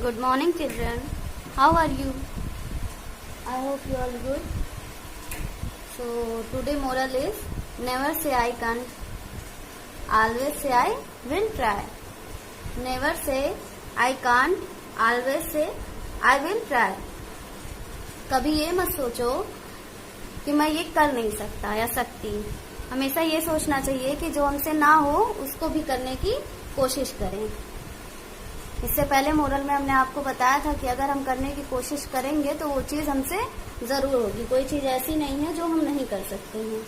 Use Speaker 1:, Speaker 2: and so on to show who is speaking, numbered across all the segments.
Speaker 1: Good morning, children. How are you? I hope you are good. So, today moral is never say I can't. Always say I will try. Never say I can't. Always say I will try. कभी ये मत सोचो कि मैं ये कर नहीं सकता या सकती. हमेशा ये सोचना चाहिए कि जो हमसे ना हो उसको भी करने की कोशिश करें. इससे पहले मोरल में हमने आपको बताया था कि अगर हम करने की कोशिश करेंगे तो वो चीज हमसे जरूर होगी. कोई चीज ऐसी नहीं है जो हम नहीं कर सकते हैं.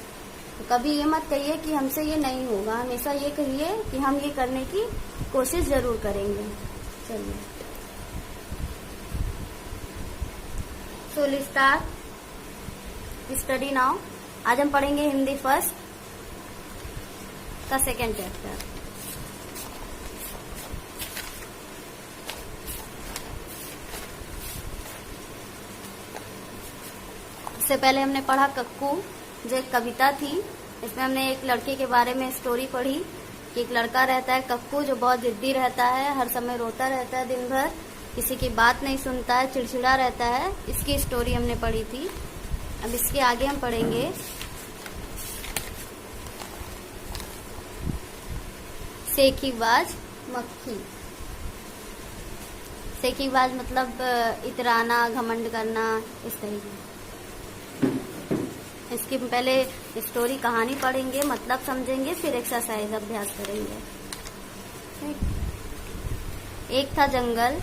Speaker 1: तो कभी ये मत कहिए कि हमसे ये नहीं होगा. हमेशा ये कहिए कि हम ये करने की कोशिश जरूर करेंगे. चलिए, so let's start study now. आज हम पढ़ेंगे हिंदी फर्स्ट का सेकेंड चैप्टर. इससे पहले हमने पढ़ा कक्कू, जो एक कविता थी. इसमें हमने एक लड़के के बारे में स्टोरी पढ़ी कि एक लड़का रहता है कक्कू, जो बहुत जिद्दी रहता है, हर समय रोता रहता है, दिन भर किसी की बात नहीं सुनता है, चिड़चिड़ा रहता है. इसकी स्टोरी हमने पढ़ी थी. अब इसके आगे हम पढ़ेंगे सेखीबाज मक्खी. सेखीबाज मतलब इतराना, घमंड करना, इस तरीके. इसकी पहले स्टोरी कहानी पढ़ेंगे, मतलब समझेंगे, फिर एक्सरसाइज अभ्यास करेंगे. एक था जंगल.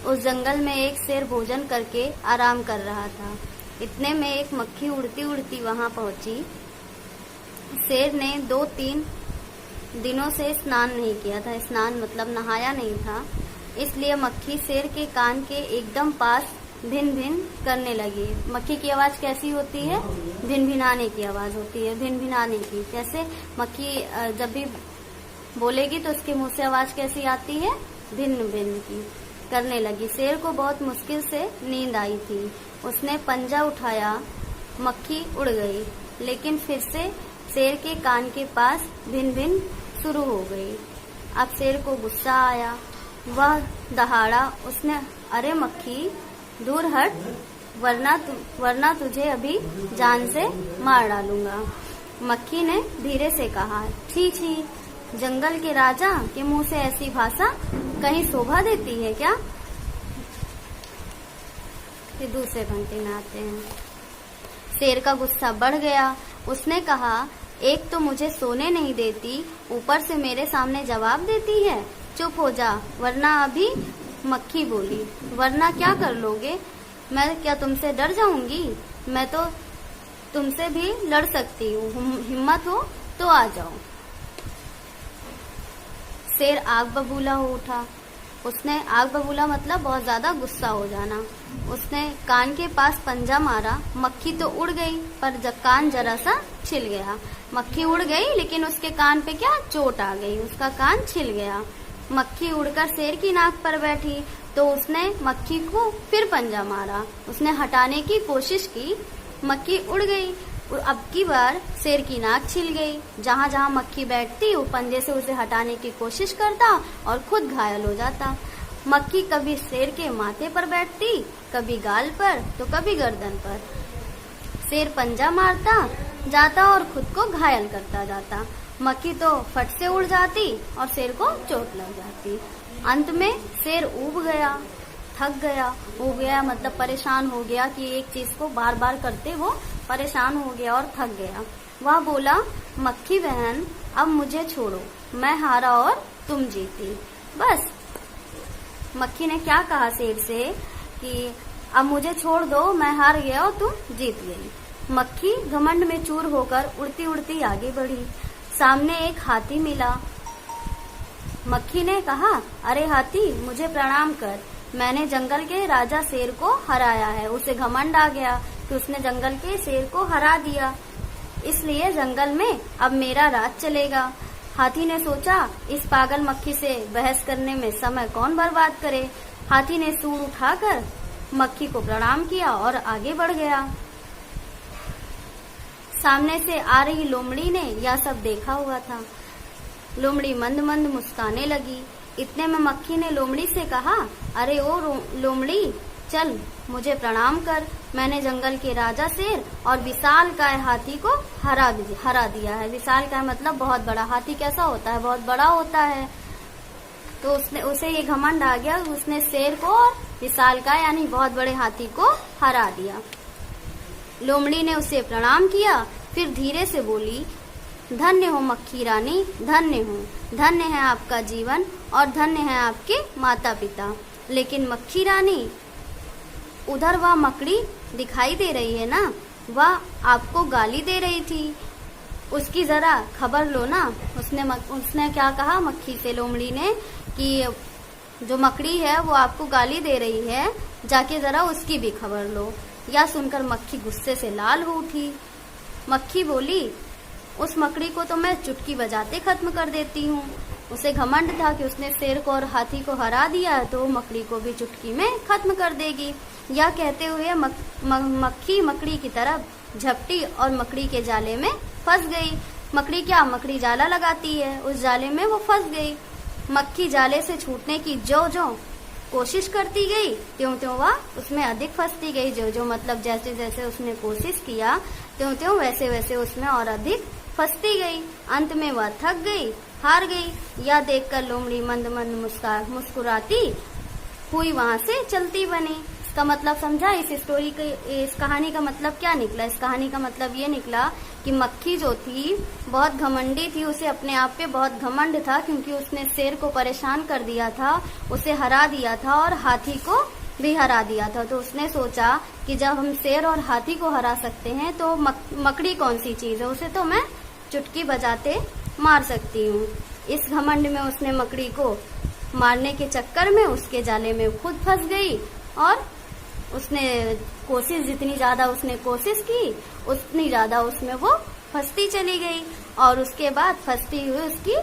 Speaker 1: उस जंगल में एक शेर भोजन करके आराम कर रहा था. इतने में एक मक्खी उड़ती उड़ती वहां पहुंची. शेर ने 2-3 दिनों से स्नान नहीं किया था. स्नान मतलब नहाया नहीं था. इसलिए मक्खी शेर के कान के एकदम पास भिन भिन करने लगी. मक्खी की आवाज कैसी होती है? भिन भिनाने की आवाज होती है. भिन भिनाने की. कैसे? मक्खी जब भी बोलेगी तो उसके मुंह से आवाज कैसी आती है? भिन भिन की करने लगी. शेर को बहुत मुश्किल से नींद आई थी. उसने पंजा उठाया. मक्खी उड़ गई, लेकिन फिर से शेर के कान के पास भिन भिन शुरू हो गई. अब शेर को गुस्सा आया. वह दहाड़ा. उसने, अरे मक्खी, दूर हट, वरना तुझे अभी जान से मार डालूंगा. मक्खी ने धीरे से कहा, छी छी, जंगल के राजा के मुंह से ऐसी भाषा कहीं शोभा देती है क्या? फिर दूसरे घंटे में आते हैं. शेर का गुस्सा बढ़ गया. उसने कहा, एक तो मुझे सोने नहीं देती, ऊपर से मेरे सामने जवाब देती है. चुप हो जा, वरना अभी. मक्खी बोली, वरना क्या कर लोगे? मैं क्या तुमसे डर जाऊंगी? मैं तो तुमसे भी लड़ सकती हूँ. हिम्मत हो तो आ जाओ. शेर आग बबूला हो उठा. उसने, आग बबूला मतलब बहुत ज्यादा गुस्सा हो जाना. उसने कान के पास पंजा मारा. मक्खी तो उड़ गई, पर कान जरा सा छिल गया. मक्खी उड़ गई, लेकिन उसके कान पे क्या? चोट आ गई. उसका कान छिल गया. मक्खी उड़कर शेर की नाक पर बैठी तो उसने मक्खी को फिर पंजा मारा. उसने हटाने की कोशिश की. मक्खी उड़ गई. अब की बार शेर की नाक छिल गई. जहाँ जहाँ मक्खी बैठती वो पंजे से उसे हटाने की कोशिश करता और खुद घायल हो जाता. मक्खी कभी शेर के माथे पर बैठती, कभी गाल पर, तो कभी गर्दन पर. शेर पंजा मारता जाता और खुद को घायल करता जाता. मक्खी तो फट से उड़ जाती और शेर को चोट लग जाती. अंत में शेर ऊब गया, थक गया. ऊब गया मतलब परेशान हो गया कि एक चीज को बार बार करते वो परेशान हो गया और थक गया. वह बोला, मक्खी बहन, अब मुझे छोड़ो, मैं हारा और तुम जीती. बस. मक्खी ने क्या कहा शेर से कि अब मुझे छोड़ दो, मैं हार गया और तुम जीत गई. मक्खी घमंड में चूर होकर उड़ती उड़ती आगे बढ़ी. सामने एक हाथी मिला. मक्खी ने कहा, अरे हाथी, मुझे प्रणाम कर. मैंने जंगल के राजा शेर को हराया है. उसे घमंड आ गया कि उसने जंगल के शेर को हरा दिया, इसलिए जंगल में अब मेरा राज चलेगा. हाथी ने सोचा, इस पागल मक्खी से बहस करने में समय कौन बर्बाद करे. हाथी ने सूंड उठाकर मक्खी को प्रणाम किया और आगे बढ़ गया. सामने से आ रही लोमड़ी ने यह सब देखा हुआ था. लोमड़ी मंद मंद मुस्काने लगी. इतने में मक्खी ने लोमड़ी से कहा, अरे ओ लोमड़ी, चल मुझे प्रणाम कर। मैंने जंगल के राजा शेर और विशालकाय हाथी को हरा दिया है। विशालकाय मतलब बहुत बड़ा। हाथी कैसा होता है? बहुत बड़ा होता है। तो उसे ये घमंड आ गया, उसने शेर को और विशालकाय यानी बहुत बड़े हाथी को हरा दिया। लोमड़ी ने उसे प्रणाम किया, फिर धीरे से बोली, धन्य हो मक्खी रानी, धन्य हो। धन्य है आपका जीवन और धन्य है आपके माता पिता। लेकिन मक्खी रानी, उधर वह मकड़ी दिखाई दे रही है ना, वह आपको गाली दे रही थी, उसकी जरा खबर लो ना। उसने क्या कहा मक्खी से, लोमड़ी ने, कि जो मकड़ी है वो आपको गाली दे रही है, जाके जरा उसकी भी खबर लो। यह सुनकर मक्खी गुस्से से लाल हो उठी। मक्खी बोली, उस मकड़ी को तो मैं चुटकी बजाते खत्म कर देती हूँ। उसे घमंड था कि उसने शेर को और हाथी को हरा दिया है, तो मकड़ी को भी चुटकी में खत्म कर देगी। यह कहते हुए मक्खी मकड़ी की तरफ झपटी और मकड़ी के जाले में फंस गई। मकड़ी जाला लगाती है, उस जाले में वो फंस गई। मक्खी जाले से छूटने की जो कोशिश करती गई, त्यों वह उसमें अधिक फंसती गई। जो मतलब जैसे जैसे उसने कोशिश किया, त्यों वैसे वैसे उसमें और अधिक फंसती गई। अंत में वह थक गई, हार गई। यह देखकर लोमड़ी मंद मंद मुस्कुराती हुई वहां से चलती बनी। इसका मतलब समझा? इस कहानी का मतलब क्या निकला? इस कहानी का मतलब ये निकला कि मक्खी जो थी बहुत घमंडी थी, उसे अपने आप पे बहुत घमंड था, क्योंकि उसने शेर को परेशान कर दिया था, उसे हरा दिया था और हाथी को भी हरा दिया था। तो उसने सोचा कि जब हम शेर और हाथी को हरा सकते हैं तो मकड़ी कौन सी चीज है, उसे तो मैं चुटकी बजाते मार सकती हूँ। इस घमंड में उसने मकड़ी को मारने के चक्कर में उसके जाले में खुद फंस गई और उसने जितनी ज्यादा उसने कोशिश की, उतनी ज्यादा उसमें वो फंसती चली गई और उसके बाद फंसती हुई उसकी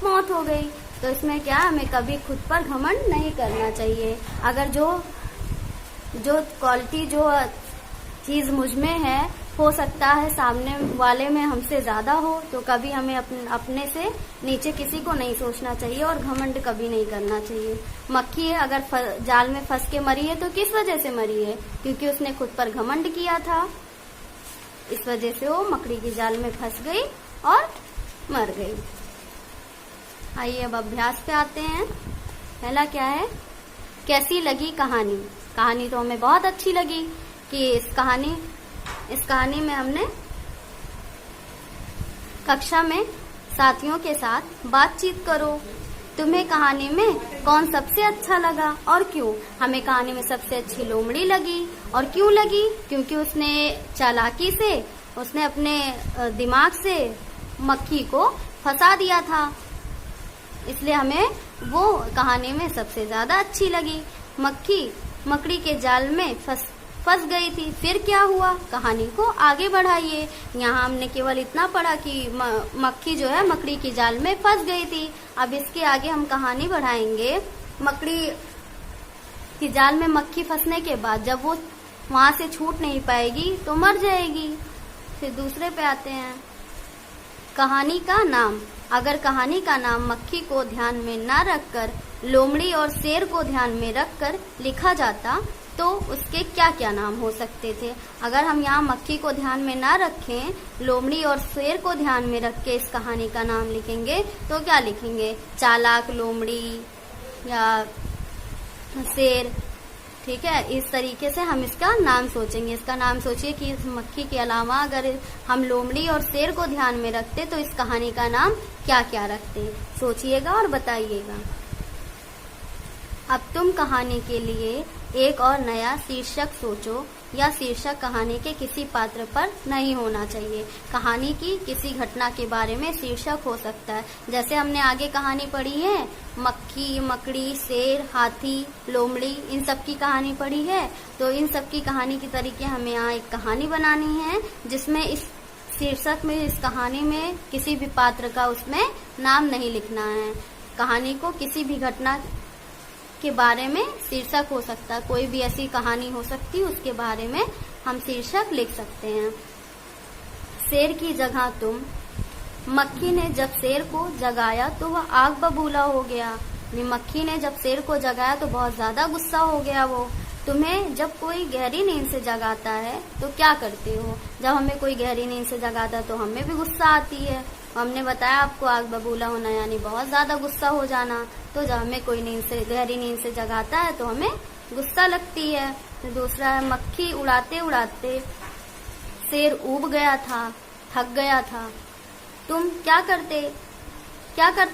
Speaker 1: मौत हो गई। तो इसमें क्या, हमें कभी खुद पर घमंड नहीं करना चाहिए। अगर जो क्वालिटी, जो चीज मुझ में है, हो सकता है सामने वाले में हमसे ज्यादा हो, तो कभी हमें अपने से नीचे किसी को नहीं सोचना चाहिए और घमंड कभी नहीं करना चाहिए। मक्खी अगर जाल में फंस के मरी है तो किस वजह से मरी है? क्योंकि उसने खुद पर घमंड किया था, इस वजह से वो मकड़ी की जाल में फंस गई और मर गई। आइए अब अभ्यास पे आते हैं। पहला क्या है, कैसी लगी कहानी? कहानी तो हमें बहुत अच्छी लगी कि इस कहानी में हमने कक्षा में साथियों के साथ बातचीत करो। तुम्हें कहानी में कौन सबसे अच्छा लगा और क्यों? हमें कहानी में सबसे अच्छी लोमड़ी लगी। और क्यों लगी? क्योंकि उसने चालाकी से, उसने अपने दिमाग से मक्खी को फंसा दिया था, इसलिए हमें वो कहानी में सबसे ज्यादा अच्छी लगी। मक्खी मकड़ी के जाल में फंस गई थी, फिर क्या हुआ? कहानी को आगे बढ़ाइए। यहाँ हमने केवल इतना पढ़ा कि मक्खी जो है मकड़ी की जाल में फंस गई थी। अब इसके आगे हम कहानी बढ़ाएंगे। मकड़ी की जाल में मक्खी फंसने के बाद जब वो वहां से छूट नहीं पाएगी तो मर जाएगी। फिर दूसरे पे आते हैं, कहानी का नाम। अगर कहानी का नाम मक्खी को ध्यान में न रखकर लोमड़ी और शेर को ध्यान में रखकर लिखा जाता तो उसके क्या क्या नाम हो सकते थे? अगर हम यहाँ मक्खी को ध्यान में ना रखें, लोमड़ी और शेर को ध्यान में रख के इस कहानी का नाम लिखेंगे तो क्या लिखेंगे? चालाक लोमड़ी या शेर। ठीक है, इस तरीके से हम इसका नाम सोचेंगे। इसका नाम सोचिए कि इस मक्खी के अलावा अगर हम लोमड़ी और शेर को ध्यान में रखते तो इस कहानी का नाम क्या क्या रखते? सोचिएगा और बताइएगा। अब तुम कहानी के लिए एक और नया शीर्षक सोचो। या शीर्षक कहानी के किसी पात्र पर नहीं होना चाहिए। कहानी की किसी घटना के बारे में शीर्षक हो सकता है। जैसे हमने आगे कहानी पढ़ी है, मक्खी, मकड़ी, शेर, हाथी, लोमड़ी, इन सब की कहानी पढ़ी है। तो इन सब की कहानी के तरीके हमें यहाँ एक कहानी बनानी है जिसमें इस शीर्षक में, इस कहानी में किसी भी पात्र का उसमें नाम नहीं लिखना है। कहानी को किसी भी घटना के बारे में शीर्षक हो सकता है, कोई भी ऐसी कहानी हो सकती है, उसके बारे में हम शीर्षक लिख सकते हैं। शेर की जगह तुम। मक्खी ने जब शेर को जगाया तो वह आग बबूला हो गया। मक्खी ने जब शेर को जगाया तो बहुत ज्यादा गुस्सा हो गया वो। तुम्हें जब कोई गहरी नींद से जगाता है तो क्या करते हो? जब हमें कोई गहरी नींद से जगाता है तो हमें भी गुस्सा आती है। हमने बताया आपको आग बबूला होना यानी बहुत ज्यादा गुस्सा हो जाना। तो जब हमें कोई गहरी नींद से जगाता है तो हमें गुस्सा लगती है। तो दूसरा है, मक्खी उड़ाते उड़ाते शेर ऊब गया था, थक गया था। तुम क्या करते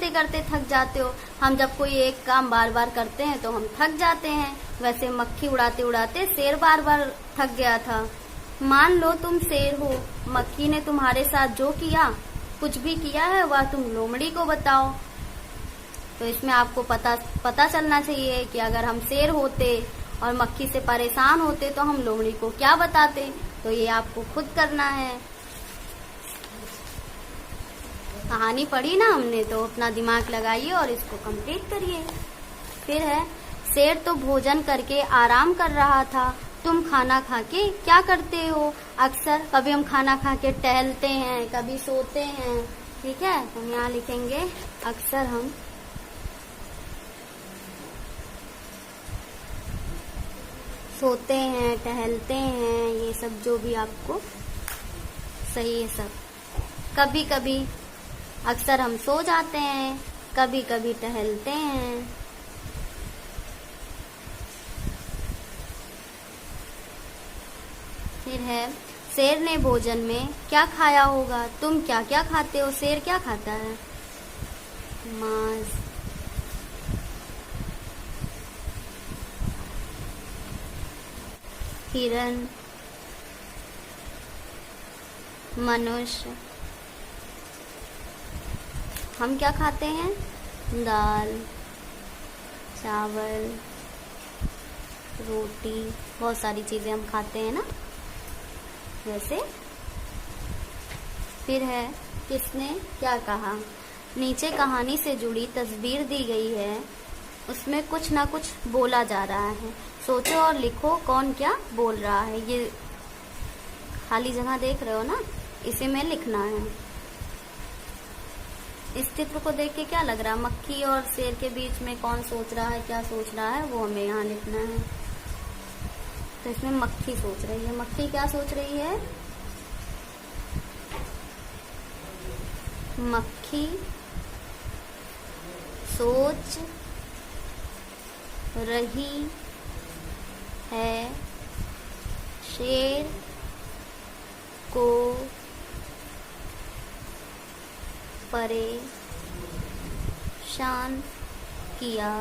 Speaker 1: करते थक जाते हो? हम जब कोई एक काम बार बार करते हैं तो हम थक जाते हैं। वैसे मक्खी उड़ाते उड़ाते शेर बार बार थक गया था। मान लो तुम शेर हो, मक्खी ने तुम्हारे साथ जो किया, कुछ भी किया है वह तुम लोमड़ी को बताओ। तो इसमें आपको पता चलना चाहिए कि अगर हम शेर होते और मक्खी से परेशान होते तो हम लोमड़ी को क्या बताते। तो ये आपको खुद करना है। कहानी पढ़ी ना हमने, तो अपना दिमाग लगाइए और इसको कंप्लीट करिए। फिर है, शेर तो भोजन करके आराम कर रहा था, तुम खाना खा के क्या करते हो? अक्सर कभी हम खाना खा के टहलते हैं, कभी सोते हैं। ठीक है, हम यहाँ लिखेंगे अक्सर हम सोते हैं, टहलते हैं, ये सब जो भी आपको सही है सब। कभी कभी अक्सर हम सो जाते हैं, कभी कभी टहलते हैं। फिर है, शेर ने भोजन में क्या खाया होगा? तुम क्या क्या खाते हो? शेर क्या खाता है? मांस, हिरन, मनुष्य। हम क्या खाते हैं? दाल, चावल, रोटी, बहुत सारी चीजें हम खाते हैं ना वैसे। फिर है, किसने क्या कहा? नीचे कहानी से जुड़ी तस्वीर दी गई है, उसमें कुछ ना कुछ बोला जा रहा है। सोचो और लिखो कौन क्या बोल रहा है। ये खाली जगह देख रहे हो ना, इसी में लिखना है। इस चित्र को देख के क्या लग रहा है? मक्खी और शेर के बीच में कौन सोच रहा है, क्या सोच रहा है, वो हमें यहाँ लिखना है। तो इसमें मक्खी सोच रही है। मक्खी क्या सोच रही है? मक्खी सोच रही है शेर को परेशान किया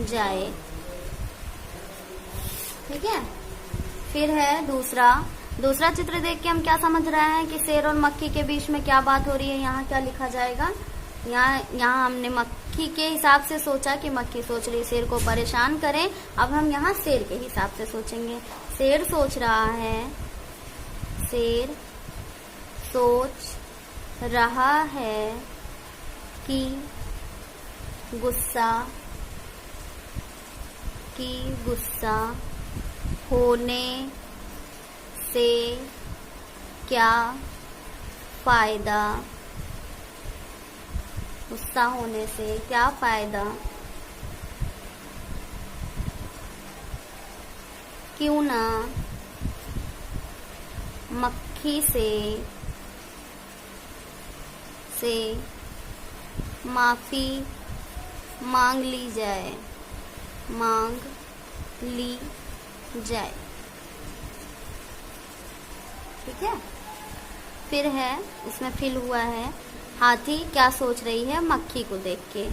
Speaker 1: जाए। ठीक है। फिर है दूसरा चित्र देख के हम क्या समझ रहे हैं कि शेर और मक्खी के बीच में क्या बात हो रही है। यहाँ क्या लिखा जाएगा? यहाँ हमने मक्खी के हिसाब से सोचा कि मक्खी सोच रही शेर को परेशान करें। अब हम यहाँ शेर के हिसाब से सोचेंगे। शेर सोच रहा है, शेर सोच रहा है कि गुस्सा होने से क्या फायदा? गुस्सा होने से क्या फायदा? क्यों ना मक्खी से माफी मांग ली जाए। ठीक है। फिर है, इसमें फिल हुआ है, हाथी क्या सोच रही है मक्खी को देख के।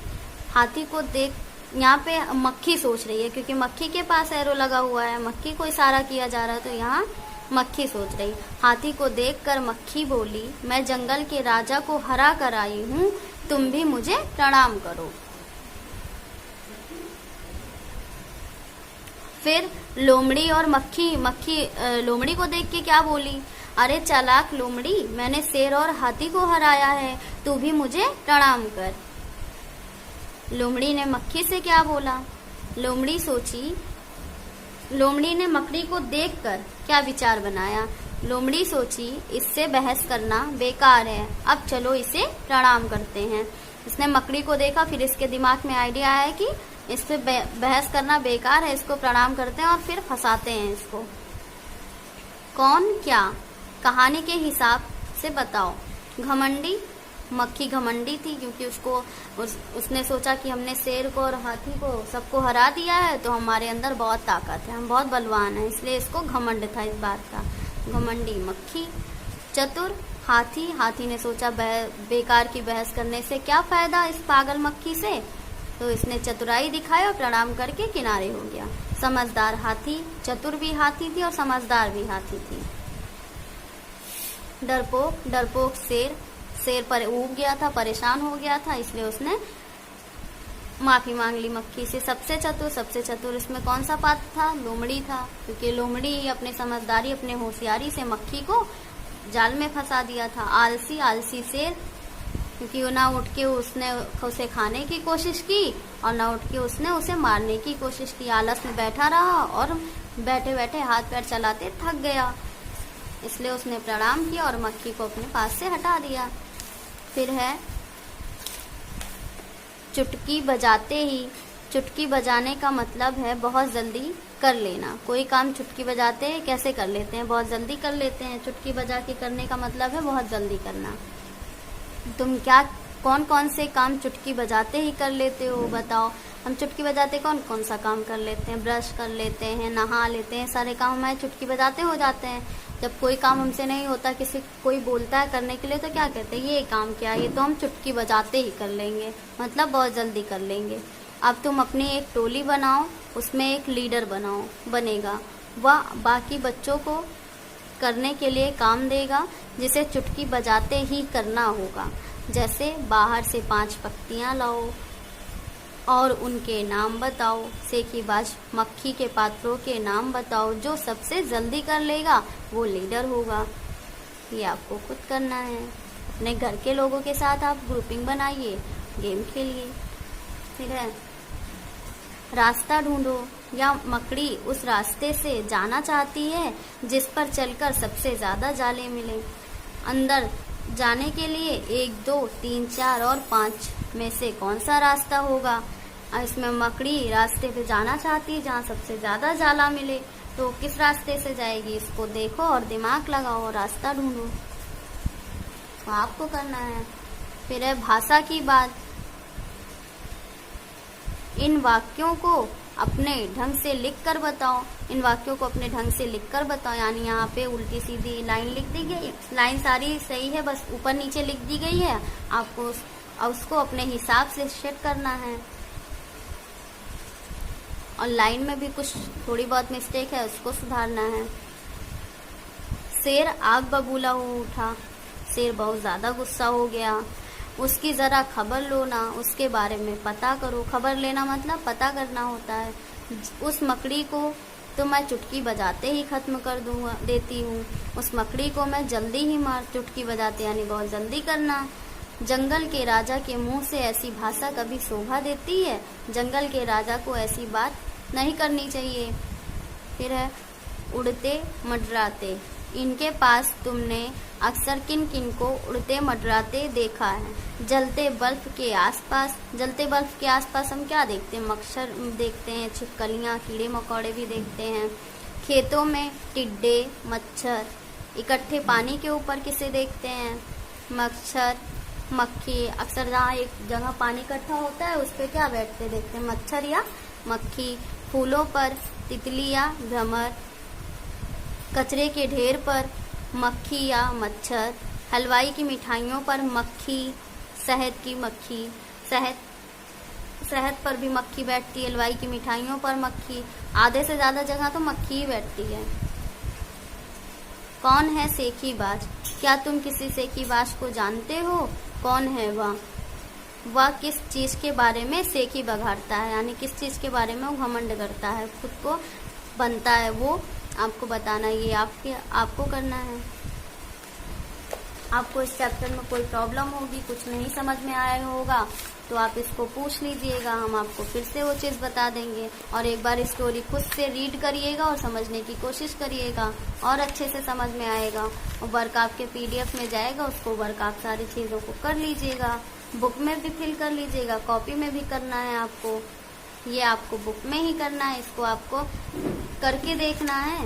Speaker 1: हाथी को देख, यहाँ पे मक्खी सोच रही है क्योंकि मक्खी के पास एरो लगा हुआ है, मक्खी को इशारा किया जा रहा है, तो यहाँ मक्खी सोच रही। हाथी को देखकर मक्खी बोली, मैं जंगल के राजा को हरा कर आई हूँ, तुम भी मुझे प्रणाम करो। फिर लोमड़ी और मक्खी लोमड़ी को देख के क्या बोली? अरे चालाक लोमड़ी, मैंने शेर और हाथी को हराया है, तू भी मुझे प्रणाम कर। लोमड़ी ने मक्खी से क्या बोला? लोमड़ी ने मकड़ी को देखकर क्या विचार बनाया? लोमड़ी सोची, इससे बहस करना बेकार है, अब चलो इसे प्रणाम करते हैं। इसने मकड़ी को देखा, फिर इसके दिमाग में आइडिया आया कि इस पे बहस करना बेकार है, इसको प्रणाम करते हैं और फिर फंसाते हैं इसको। कौन क्या, कहानी के हिसाब से बताओ। घमंडी, मक्खी घमंडी थी क्योंकि उसने सोचा कि हमने शेर को और हाथी को सबको हरा दिया है तो हमारे अंदर बहुत ताकत है, हम बहुत बलवान हैं, इसलिए इसको घमंड था इस बात का। घमंडी मक्खी। चतुर, हाथी, हाथी ने सोचा बेकार की बहस करने से क्या फायदा इस पागल मक्खी से, तो इसने चतुराई दिखाई और प्रणाम करके किनारे हो गया। समझदार हाथी, चतुर भी हाथी थी और समझदार भी हाथी थी। डरपोक, डरपोक शेर, शेर पर ऊब गया था, परेशान हो गया था, इसलिए उसने माफी मांग ली मक्खी से। सबसे चतुर, सबसे चतुर इसमें कौन सा पात्र था, लोमड़ी था, क्योंकि लोमड़ी अपने समझदारी अपने होशियारी से मक्खी को जाल में फंसा दिया था। आलसी, आलसी शेर, क्योंकि ना उठ के उसने उसे खाने की कोशिश की और ना उठ के उसने उसे मारने की कोशिश की, आलस में बैठा रहा और बैठे बैठे हाथ पैर चलाते थक गया, इसलिए उसने प्रणाम किया और मक्खी को अपने पास से हटा दिया। फिर है चुटकी बजाते ही। चुटकी बजाने का मतलब है बहुत जल्दी कर लेना। कोई काम चुटकी बजाते हैं कैसे कर लेते हैं, बहुत जल्दी कर लेते हैं। चुटकी बजा के करने का मतलब है बहुत जल्दी करना। तुम क्या कौन कौन से काम चुटकी बजाते ही कर लेते हो, बताओ। हम चुटकी बजाते कौन कौन सा काम कर लेते हैं, ब्रश कर लेते हैं, नहा लेते हैं, सारे काम हमारे चुटकी बजाते हो जाते हैं। जब कोई काम हमसे नहीं होता, कोई बोलता है करने के लिए, तो क्या कहते हैं, ये काम क्या है, ये तो हम चुटकी बजाते ही कर लेंगे, मतलब बहुत जल्दी कर लेंगे। अब तुम अपनी एक टोली बनाओ, उसमें एक लीडर बनेगा, वह बाकी बच्चों को करने के लिए काम देगा जिसे चुटकी बजाते ही करना होगा। जैसे बाहर से 5 पत्तियां लाओ और उनके नाम बताओ। सेखीबाज मक्खी के पात्रों के नाम बताओ, जो सबसे जल्दी कर लेगा वो लीडर होगा। ये आपको खुद करना है। अपने घर के लोगों के साथ आप ग्रुपिंग बनाइए, गेम खेलिए। फिर है रास्ता ढूंढो, या मकड़ी उस रास्ते से जाना चाहती है जिस पर चलकर सबसे ज्यादा जाले मिले। अंदर जाने के लिए 1, 2, 3, 4 और 5 में से कौन सा रास्ता होगा। इसमें मकड़ी रास्ते पे जाना चाहती है जहाँ सबसे ज्यादा जाला मिले, तो किस रास्ते से जाएगी, इसको देखो और दिमाग लगाओ, रास्ता ढूंढो, तो आपको करना है। फिर है भाषा की बात। इन वाक्यों को अपने ढंग से लिख कर बताओ। इन वाक्यों को अपने ढंग से लिख कर बताओ, यानी यहाँ पे उल्टी सीधी लाइन लिख दी गई, लाइन सारी सही है, बस ऊपर नीचे लिख दी गई है, आपको उसको अपने हिसाब से सेट करना है। और लाइन में भी कुछ थोड़ी बहुत मिस्टेक है, उसको सुधारना है। शेर आग बबूला हो उठा। शेर बहुत ज्यादा गुस्सा हो गया। उसकी जरा खबर लो ना, उसके बारे में पता करो। खबर लेना मतलब पता करना होता है। उस मकड़ी को तो मैं चुटकी बजाते ही खत्म कर देती हूँ, उस मकड़ी को मैं जल्दी ही मार। चुटकी बजाते यानी बहुत जल्दी करना। जंगल के राजा के मुंह से ऐसी भाषा कभी शोभा देती है। जंगल के राजा को ऐसी बात नहीं करनी चाहिए। फिर है उड़ते मंडराते। इनके पास तुमने अक्सर किन किन को उड़ते मंडराते देखा है। जलते बल्ब के आसपास। जलते बल्ब के आसपास हम क्या देखते हैं, मच्छर देखते हैं, छिपकलियाँ, कीड़े मकोड़े भी देखते हैं। खेतों में टिड्डे, मच्छर। इकट्ठे पानी के ऊपर किसे देखते हैं, मच्छर, मक्खी। अक्सर जहाँ एक जगह पानी इकट्ठा होता है उस पर क्या बैठते देखते हैं, मच्छर या मक्खी। फूलों पर तितली या भ्रमर। कचरे के ढेर पर मक्खी या मच्छर। हलवाई की मिठाइयों पर मक्खी, शहद की मक्खी। शहद पर भी मक्खी बैठती है, हलवाई की मिठाइयों पर मक्खी। आधे से ज्यादा जगह तो मक्खी ही बैठती है। कौन है सेखीबाज। क्या तुम किसी सेखीबाज को जानते हो, कौन है वह किस चीज के बारे में सेखी बघाड़ता है, यानी किस चीज के बारे में वो घमंड करता है, खुद को बनता है, वो आपको बताना। ये आपको करना है। आपको इस चैप्टर में कोई प्रॉब्लम होगी, कुछ नहीं समझ में आया होगा तो आप इसको पूछ लीजिएगा, हम आपको फिर से वो चीज़ बता देंगे। और एक बार स्टोरी खुद से रीड करिएगा और समझने की कोशिश करिएगा, और अच्छे से समझ में आएगा। और वर्क आपके PDF में जाएगा, उसको वर्क आप सारी चीज़ों को कर लीजिएगा। बुक में भी फिल कर लीजिएगा, कॉपी में भी करना है आपको। ये आपको बुक में ही करना है, इसको आपको करके देखना है।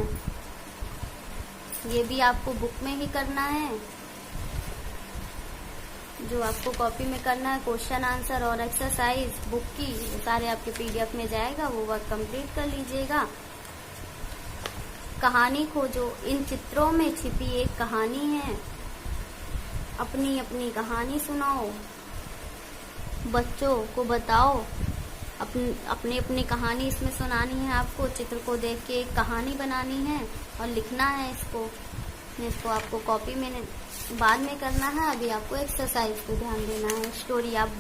Speaker 1: ये भी आपको बुक में ही करना है। जो आपको कॉपी में करना है, क्वेश्चन आंसर और एक्सरसाइज बुक की, वो सारे आपके पीडीएफ में जाएगा, वो वर्क कंप्लीट कर लीजिएगा। कहानी खोजो, इन चित्रों में छिपी एक कहानी है, अपनी अपनी कहानी सुनाओ, बच्चों को बताओ। अपनी अपनी कहानी इसमें सुनानी है आपको। चित्र को देख के एक कहानी बनानी है और लिखना है इसको आपको कॉपी में बाद में करना है। अभी आपको एक्सरसाइज पे ध्यान देना है। स्टोरी आप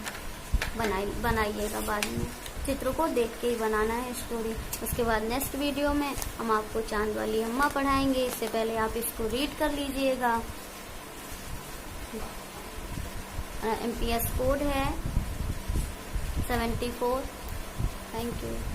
Speaker 1: बनाइएगा बाद में, चित्र को देख के ही बनाना है स्टोरी। उसके बाद नेक्स्ट वीडियो में हम आपको चांद वाली अम्मा पढ़ाएंगे। इससे पहले आप इसको रीड कर लीजिएगा। MPS कोड है 74। Thank you.